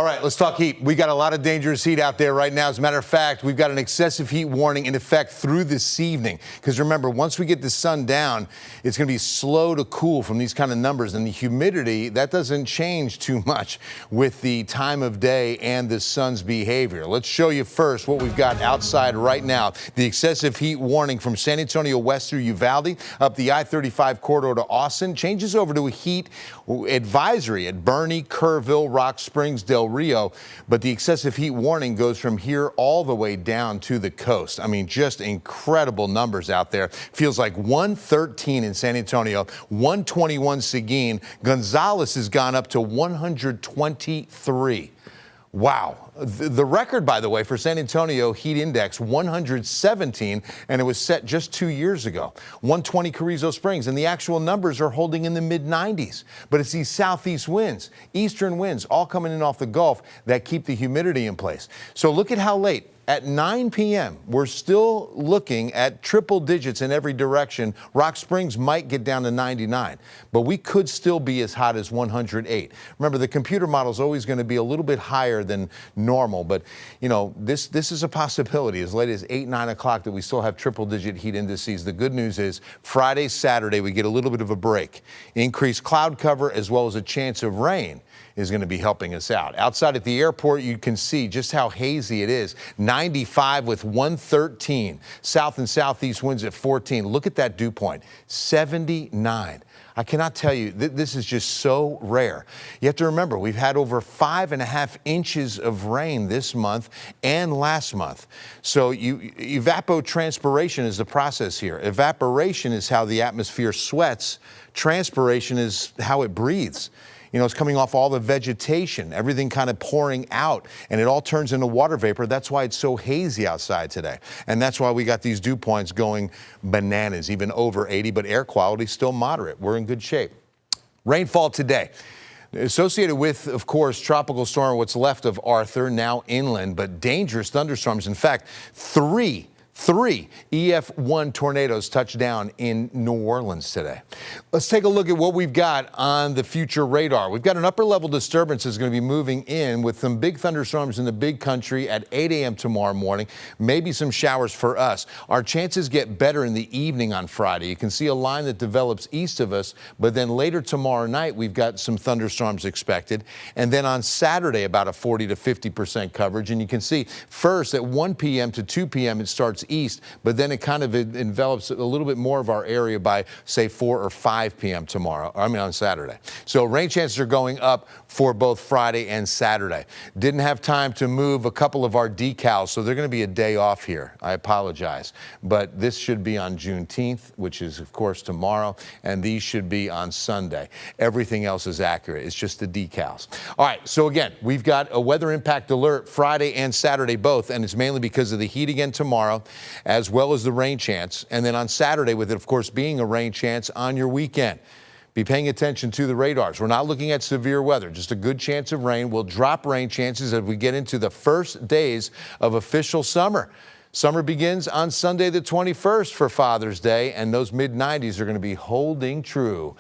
All right, let's talk heat. We got a lot of dangerous heat out there right now. As a matter of fact, we've got an excessive heat warning in effect through this evening. Because remember, once we get the sun down, it's going to be slow to cool from these kind of numbers. And the humidity, that doesn't change too much with the time of day and the sun's behavior. Let's show you first what we've got outside right now. The excessive heat warning from San Antonio west through Uvalde up the I-35 corridor to Austin changes over to a heat advisory at Bernie, Kerrville, Rock Springs, Del Rio, but the excessive heat warning goes from here all the way down to the coast. I mean, just incredible numbers out there. Feels like 113 in San Antonio, 121 Seguin. Gonzales has gone up to 123. Wow. The record, by the way, for San Antonio heat index, 117, and it was set just 2 years ago. 120 Carrizo Springs, and the actual numbers are holding in the mid-90s. But it's these southeast winds, eastern winds, all coming in off the Gulf that keep the humidity in place. So look at how late. At 9 p.m., we're still looking at triple digits in every direction. Rock Springs might get down to 99, but we could still be as hot as 108. Remember, the computer model is always going to be a little bit higher than normal, but you know, this is a possibility as late as 8, 9 o'clock that we still have triple-digit heat indices. The good news is Friday, Saturday, we get a little bit of a break. Increased cloud cover as well as a chance of rain is going to be helping us out. Outside at the airport, you can see just how hazy it is. 95 with 113. South and southeast winds at 14. Look at that dew point, 79. I cannot tell you, this is just so rare. You have to remember, we've had over 5.5 inches of rain this month and last month. So evapotranspiration is the process here. Evaporation is how the atmosphere sweats. Transpiration is how it breathes. You know, it's coming off all the vegetation, everything kind of pouring out, and it all turns into water vapor. That's why it's so hazy outside today. And that's why we got these dew points going bananas, even over 80, but air quality still moderate. We're in good shape. Rainfall today. Associated with, of course, tropical storm, what's left of Arthur, now inland, but dangerous thunderstorms. In fact, three EF1 tornadoes touched down in New Orleans today. Let's take a look at what we've got on the future radar. We've got an upper level disturbance that's going to be moving in with some big thunderstorms in the big country at 8 a.m. tomorrow morning. Maybe some showers for us. Our chances get better in the evening on Friday. You can see a line that develops east of us, but then later tomorrow night, we've got some thunderstorms expected. And then on Saturday, about a 40 to 50% coverage. And you can see first at 1 p.m. to 2 p.m. it starts east, but then it kind of envelops a little bit more of our area by, say, 4 or 5 p.m. on Saturday. So rain chances are going up for both Friday and Saturday. Didn't have time to move a couple of our decals, so they're going to be a day off here. I apologize. But this should be on Juneteenth, which is, of course, tomorrow, and these should be on Sunday. Everything else is accurate. It's just the decals. All right, so again, we've got a weather impact alert Friday and Saturday both, and it's mainly because of the heat again tomorrow, as well as the rain chance. And then on Saturday, with it, of course, being a rain chance on your weekend. Be paying attention to the radars. We're not looking at severe weather, just a good chance of rain. We'll drop rain chances as we get into the first days of official summer. Summer begins on Sunday the 21st for Father's Day, and those mid-90s are going to be holding true.